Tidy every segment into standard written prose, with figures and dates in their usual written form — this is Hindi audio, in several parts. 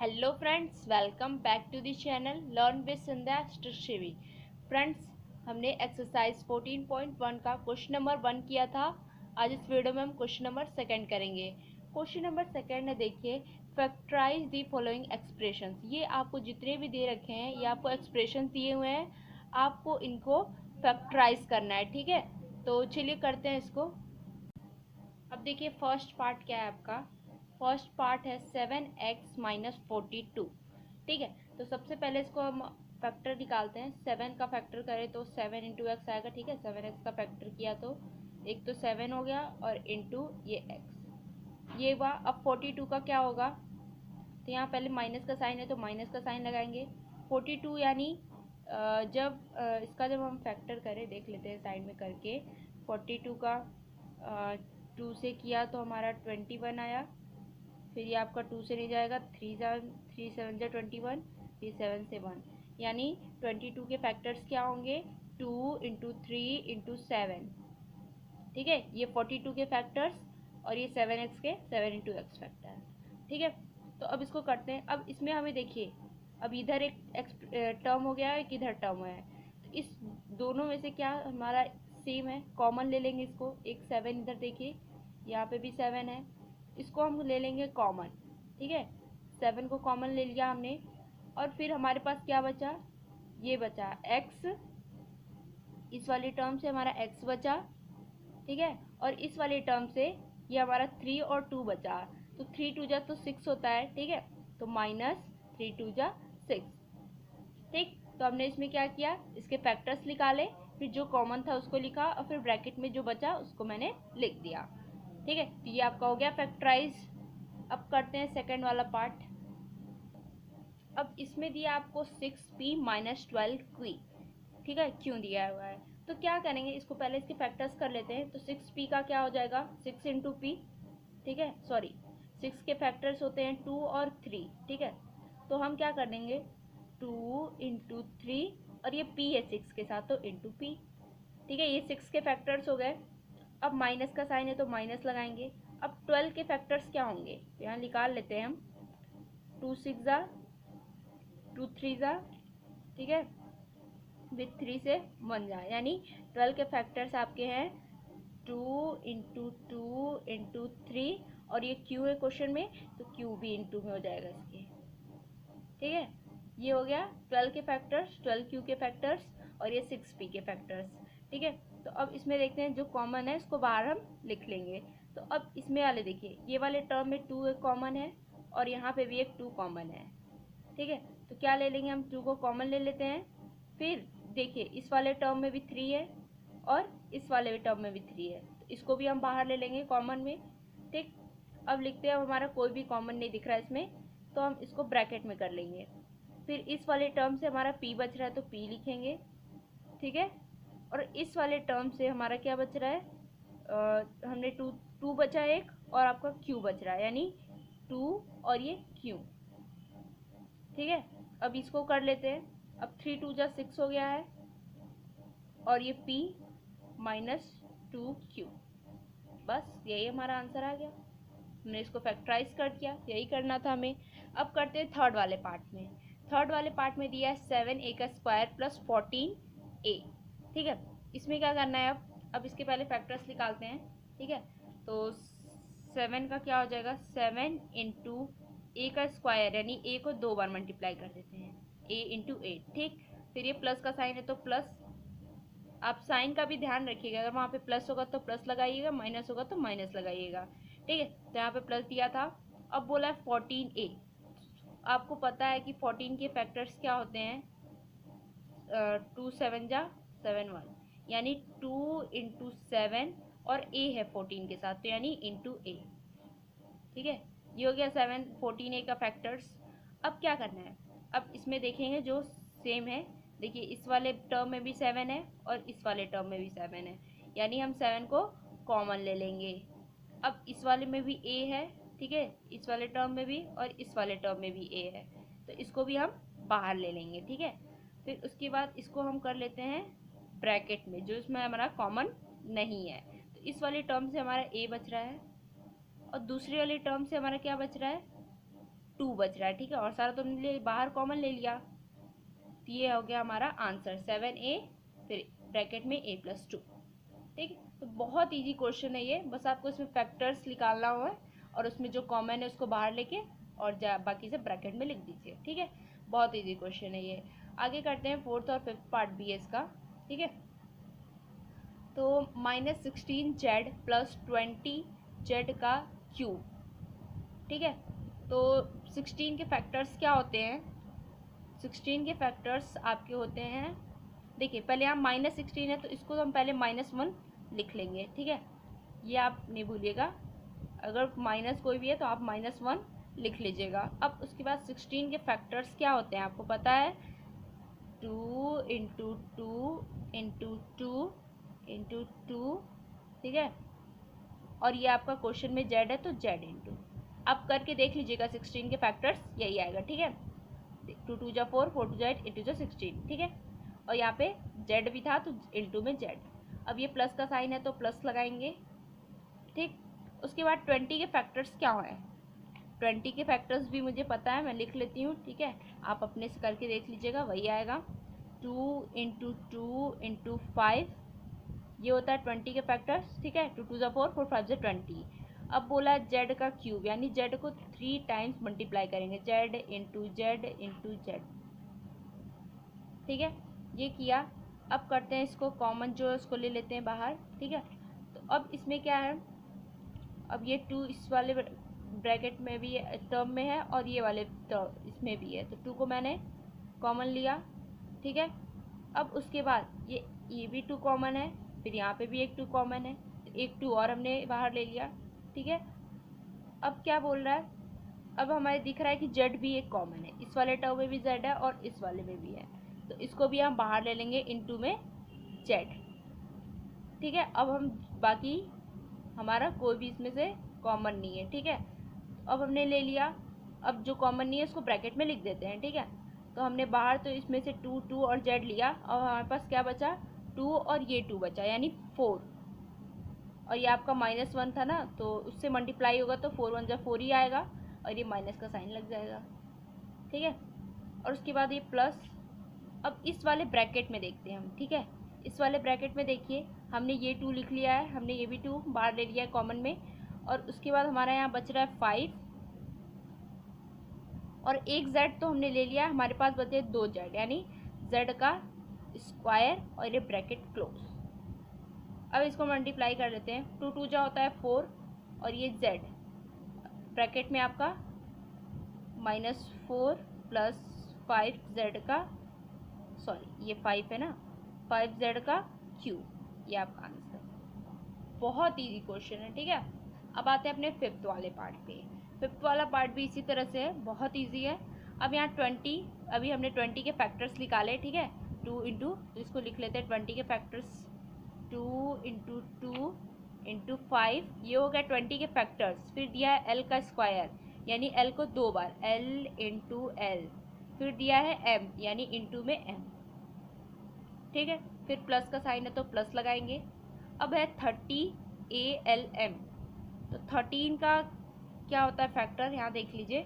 Hello friends, welcome back to the channel learn with Sandhya Srivi. Friends, हमने एक्सरसाइज 14.1 का क्वेश्चन नंबर 1 किया था। आज इस वीडियो में हम क्वेश्चन नंबर 2 करेंगे। क्वेश्चन नंबर 2 में देखिए, फैक्टराइज द फॉलोइंग एक्सप्रेशंस। ये आपको जितने भी दे रखे हैं, ये आपको एक्सप्रेशन दिए हुए हैं, आपको इनको फैक्टराइज करना है। ठीक है, तो चलिए करते हैं इसको। अब देखिए, फर्स्ट पार्ट क्या है आपका। फर्स्ट पार्ट है 7x माइनस 42। ठीक है, तो सबसे पहले इसको हम फैक्टर निकालते हैं। 7 का फैक्टर करें तो 7 इंटू एक्स आएगा। ठीक है, 7x का फैक्टर किया तो एक तो 7 हो गया और इंटू ये x, ये हुआ। अब 42 का क्या होगा, तो यहाँ पहले माइनस का साइन है तो माइनस का साइन लगाएंगे। 42 यानी जब हम फैक्टर करें, देख लेते हैं साइड में करके। 42 का 2 से किया तो हमारा 21 आया। फिर ये आपका 2 से नहीं जाएगा, 3 7 जा 21, फिर 7 से 1, यानी 22 के फैक्टर्स क्या होंगे, 2 इंटू 3 इंटू 7। ठीक है, ये 42 के फैक्टर्स और ये 7x के 7 इंटू एक्स फैक्टर। ठीक है, तो अब इसको करते हैं। अब इसमें हमें देखिए, अब इधर एक टर्म हो गया है, एक इधर टर्म है, तो इस दोनों में से क्या हमारा सेम है, कॉमन ले लेंगे इसको। एक 7 इधर देखिए, यहाँ पे भी 7 है, इसको हम ले लेंगे कॉमन। ठीक है, 7 को कॉमन ले लिया हमने, और फिर हमारे पास क्या बचा, ये बचा x। इस वाली टर्म से हमारा x बचा। ठीक है, और इस वाले टर्म से ये हमारा 3 और 2 बचा, तो 3 2 जा तो 6 होता है। ठीक है, तो माइनस 3 2 जा 6। ठीक, तो हमने इसमें क्या किया, इसके फैक्टर्स निकाले, फिर जो कॉमन था उसको लिखा, और फिर ब्रैकेट में जो बचा उसको मैंने लिख दिया। ठीक है, तो ये आपका हो गया फैक्टराइज। अब करते हैं सेकंड वाला पार्ट। अब इसमें दिया आपको 6p माइनस 12q। ठीक है, क्यों दिया हुआ है, तो क्या करेंगे, इसको पहले इसके फैक्टर्स कर लेते हैं। तो 6p का क्या हो जाएगा, 6 इंटू पी। ठीक है, सॉरी, 6 के फैक्टर्स होते हैं 2 और 3। ठीक है, तो हम क्या कर देंगे, 2 इंटू 3, और ये p है 6 के साथ तो इंटू पी। ठीक है, ये 6 के फैक्टर्स हो गए। अब माइनस का साइन है तो माइनस लगाएंगे। अब 12 के फैक्टर्स क्या होंगे, तो यहाँ निकाल लेते हैं हम। 2 6 जा, 2 3 जा, ठीक है, विथ 3 से 1 जाए, यानी 12 के फैक्टर्स आपके हैं 2 इंटू 2 इंटू 3, और ये क्यू है क्वेश्चन में, तो क्यू भी इंटू में हो जाएगा इसके। ठीक है, ये हो गया 12 के फैक्टर्स, 12 क्यू के फैक्टर्स, और ये 6p के फैक्टर्स। ठीक है, तो अब इसमें देखते हैं, जो कॉमन है इसको बाहर हम लिख लेंगे। तो अब इसमें वाले देखिए, ये वाले टर्म में 2 एक कॉमन है, और यहाँ पे भी एक 2 कॉमन है। ठीक है, तो क्या ले लेंगे हम, 2 को कॉमन ले लेते हैं। फिर देखिए, इस वाले टर्म में भी 3 है, और इस वाले टर्म में भी 3 है, तो इसको भी हम बाहर ले लेंगे कॉमन में। ठीक, अब लिखते हैं, अब हमारा कोई भी कॉमन नहीं दिख रहा है इसमें, तो हम इसको ब्रैकेट में कर लेंगे। फिर इस वाले टर्म से हमारा p बच रहा है तो p लिखेंगे। ठीक है, और इस वाले टर्म से हमारा क्या बच रहा है, हमने 2 बचा एक, और आपका q बच रहा है, यानी 2 और ये q। ठीक है, अब इसको कर लेते हैं। अब 3 2 जा 6 हो गया है, और ये p माइनस 2q। बस यही हमारा आंसर आ गया, हमने इसको फैक्टराइज कर दिया, यही करना था हमें। अब करते हैं थर्ड वाले पार्ट में। थर्ड वाले पार्ट में दिया है 7a का स्क्वायर प्लस 14a। ठीक है, इसमें क्या करना है, अब इसके पहले फैक्टर्स निकालते हैं। ठीक है, तो 7 का क्या हो जाएगा, 7 इंटू ए का स्क्वायर, यानी ए को 2 बार मल्टीप्लाई कर देते हैं, a इंटू 8। ठीक, फिर ये प्लस का साइन है तो प्लस, आप साइन का भी ध्यान रखिएगा, अगर वहाँ पे प्लस होगा तो प्लस लगाइएगा, माइनस होगा तो माइनस लगाइएगा। ठीक है, तो यहाँ पे प्लस दिया था। अब बोला है 14a। आपको पता है कि 14 के फैक्टर्स क्या होते हैं, 2 7 जा 7 1, यानी 2 इंटू 7, और a है 14 के साथ, तो यानी इंटू a। ठीक है, ये हो गया 14a का फैक्टर्स। अब क्या करना है, अब इसमें देखेंगे जो सेम है। देखिए, इस वाले टर्म में भी 7 है, और इस वाले टर्म में भी 7 है, यानी हम 7 को कॉमन ले लेंगे। अब इस वाले में भी a है, ठीक है, इस वाले टर्म में भी, और इस वाले टर्म में भी a है, तो इसको भी हम बाहर ले लेंगे। ठीक है, फिर उसके बाद इसको हम कर लेते हैं ब्रैकेट में, जो इसमें हमारा कॉमन नहीं है। तो इस वाले टर्म से हमारा a बच रहा है, और दूसरी वाली टर्म से हमारा क्या बच रहा है, 2 बच रहा है, ठीक है, और सारा तो हमने बाहर कॉमन ले लिया। तो ये हो गया हमारा आंसर 7a, फिर ब्रैकेट में a+2। ठीक है, तो बहुत इजी क्वेश्चन है ये, बस आपको इसमें फैक्टर्स निकालना हुआ है और उसमें जो कॉमन है उसको बाहर लेके और बाकी से ब्रैकेट में लिख दीजिए। ठीक है, बहुत इजी क्वेश्चन है ये। आगे करते हैं 4th और 5th पार्ट भी है इसका। ठीक है, तो -16z + 20z का क्यूब। ठीक है, तो 16 के फैक्टर्स क्या होते हैं? 16 के फैक्टर्स आपके होते हैं, देखिए पहले यहाँ -16 है तो इसको हम पहले -1 लिख लेंगे। ठीक है, ये आप नहीं भूलिएगा, अगर माइनस कोई भी है तो आप -1 लिख लीजिएगा। अब उसके बाद 16 के फैक्टर्स क्या होते हैं आपको पता है? 2 × 2 × 2 × 2। ठीक है, और ये आपका क्वेश्चन में z है तो z × आप करके देख लीजिएगा, 16 के फैक्टर्स यही आएगा। ठीक है, 2 × 2 = 4, 4 × 2 = 8, 8 × 16। ठीक है, और यहाँ पे z भी था तो इंटू में z। अब ये प्लस का साइन है तो प्लस लगाएंगे। ठीक, उसके बाद 20 के फैक्टर्स क्या हैं? 20 के फैक्टर्स भी मुझे पता है, मैं लिख लेती हूँ। ठीक है, आप अपने से करके देख लीजिएगा, वही आएगा। 2 × 2 × 5, ये होता है 20 के फैक्टर्स। ठीक है, 2 × 2 = 4, 4 × 5 = 20। अब बोला z का क्यूब, यानी z को 3 टाइम्स मल्टीप्लाई करेंगे, z × z × z। ठीक है, ये किया। अब करते हैं इसको कॉमन जो है उसको ले लेते हैं बाहर। ठीक है, तो अब इसमें क्या है, अब ये 2 इस वाले ब्रैकेट में भी टर्म में है और ये वाले टर्म इसमें भी है, तो 2 को मैंने कॉमन लिया। ठीक है, अब उसके बाद ये भी 2 कॉमन है, फिर यहाँ पे भी एक 2 कॉमन है, एक 2 और हमने बाहर ले लिया। ठीक है, अब क्या बोल रहा है, अब हमें दिख रहा है कि z भी एक कॉमन है, इस वाले टर्म में भी z है और इस वाले में भी है, तो इसको भी हम बाहर ले लेंगे इनटू में z। ठीक है, अब हम बाकी हमारा कोई भी इसमें से कॉमन नहीं है। ठीक है, अब हमने ले लिया, अब जो कॉमन नहीं है उसको ब्रैकेट में लिख देते हैं। ठीक है, तो हमने बाहर तो इसमें से 2 2 और z लिया, और हमारे पास क्या बचा? 2 और ये 2 बचा, यानी 4, और ये आपका -1 था ना, तो उससे मल्टीप्लाई होगा तो 4 × 1 = 4 ही आएगा, और ये माइनस का साइन लग जाएगा। ठीक है, और उसके बाद ये प्लस। अब इस वाले ब्रैकेट में देखते हैं हम। ठीक है, इस वाले ब्रैकेट में देखिए, हमने ये 2 लिख लिया है, हमने ये भी 2 बाहर ले लिया है कॉमन में, और उसके बाद हमारा यहाँ बच रहा है 5 और एक z तो हमने ले लिया, हमारे पास बचे 2 z, यानी z का स्क्वायर और ये ब्रैकेट क्लोज। अब इसको मल्टीप्लाई कर लेते हैं, 2 2 जा होता है 4, और ये z ब्रैकेट में आपका -4 + 5z का, सॉरी ये 5 है ना, 5z का क्यूब, ये आपका आंसर। बहुत इजी क्वेश्चन है। ठीक है, अब आते हैं अपने 5th वाले पार्ट पे। 5th वाला पार्ट भी इसी तरह से है, बहुत इजी है। अब यहाँ 20, अभी हमने 20 के फैक्टर्स निकाले। ठीक है, 2 × तो इसको लिख लेते हैं 20 के फैक्टर्स, 2 × 2 × 5, ये हो गया 20 के फैक्टर्स। फिर दिया है l का स्क्वायर, यानी l को 2 बार, l × l। फिर दिया है m, यानी इंटू में m। ठीक है, फिर प्लस का साइन है तो प्लस लगाएंगे। अब है 30ALM, तो 13 का क्या होता है फैक्टर, यहाँ देख लीजिए।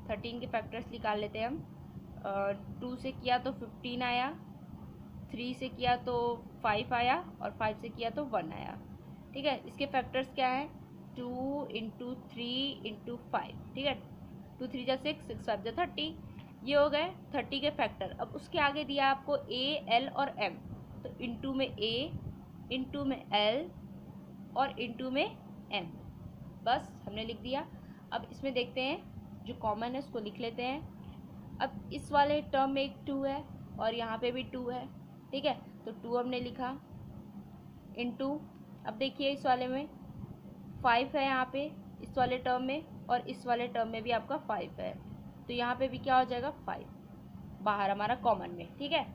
13 के फैक्टर्स निकाल लेते हैं हम। 2 से किया तो 15 आया, 3 से किया तो 5 आया, और 5 से किया तो 1 आया। ठीक है, इसके फैक्टर्स क्या हैं? 2 × 3 × 5। ठीक है, 2 3 = 6, 6 5 = 30। ये हो गए 30 के फैक्टर। अब उसके आगे दिया आपको A, L और M, तो इंटू में A, इंटू में L और इंटू में M, बस हमने लिख दिया। अब इसमें देखते हैं जो कॉमन है उसको लिख लेते हैं। अब इस वाले टर्म में एक 2 है और यहाँ पे भी 2 है। ठीक है, तो 2 हमने लिखा इंटू, अब देखिए इस वाले में 5 है, यहाँ पे इस वाले टर्म में, और इस वाले टर्म में भी आपका 5 है, तो यहाँ पे भी क्या हो जाएगा 5 बाहर हमारा कॉमन में। ठीक है,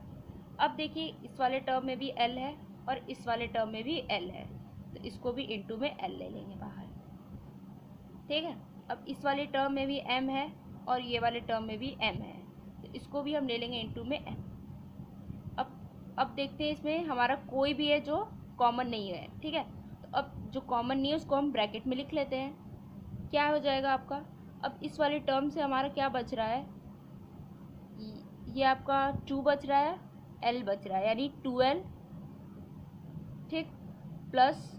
अब देखिए इस वाले टर्म में भी L है और इस वाले टर्म में भी L है, तो इसको भी इंटू में L ले लेंगे बाहर। ठीक है, अब इस वाले टर्म में भी M है और ये वाले टर्म में भी M है, तो इसको भी हम ले लेंगे इंटू में M। अब देखते हैं इसमें हमारा कोई भी है जो कॉमन नहीं है। ठीक है, तो अब जो कॉमन नहीं है उसको हम ब्रैकेट में लिख लेते हैं। क्या हो जाएगा आपका अब इस वाली टर्म से हमारा क्या बच रहा है, ये आपका 2 बच रहा है, L बच रहा है, यानी 2L, ठीक, प्लस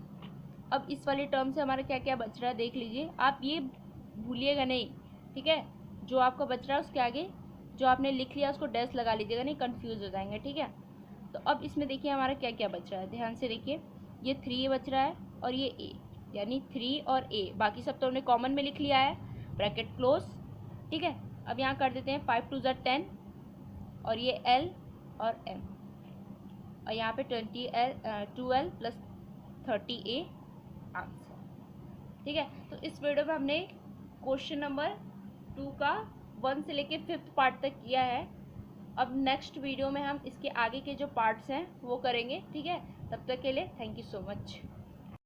अब इस वाली टर्म से हमारा क्या क्या बच रहा है देख लीजिए, आप ये भूलिएगा नहीं, ठीक है। जो आपका बच रहा है उसके आगे जो आपने लिख लिया उसको डैश लगा लीजिएगा, नहीं कंफ्यूज हो जाएंगे, ठीक है। तो अब इसमें देखिए हमारा क्या क्या बच रहा है, ध्यान से देखिए, ये 3 बच रहा है और ये A, यानी 3 और A, बाकी सब तो हमने कॉमन में लिख लिया है, ब्रैकेट क्लोज, ठीक है। अब यहाँ कर देते हैं 5 2 10 और ये L और M, और यहाँ पे 2L प्लस 30A आंसर, ठीक है। तो इस वीडियो में हमने क्वेश्चन नंबर 2 का 1 से लेके 5th पार्ट तक किया है। अब नेक्स्ट वीडियो में हम इसके आगे के जो पार्ट्स हैं वो करेंगे, ठीक है। तब तक के लिए थैंक यू सो मच।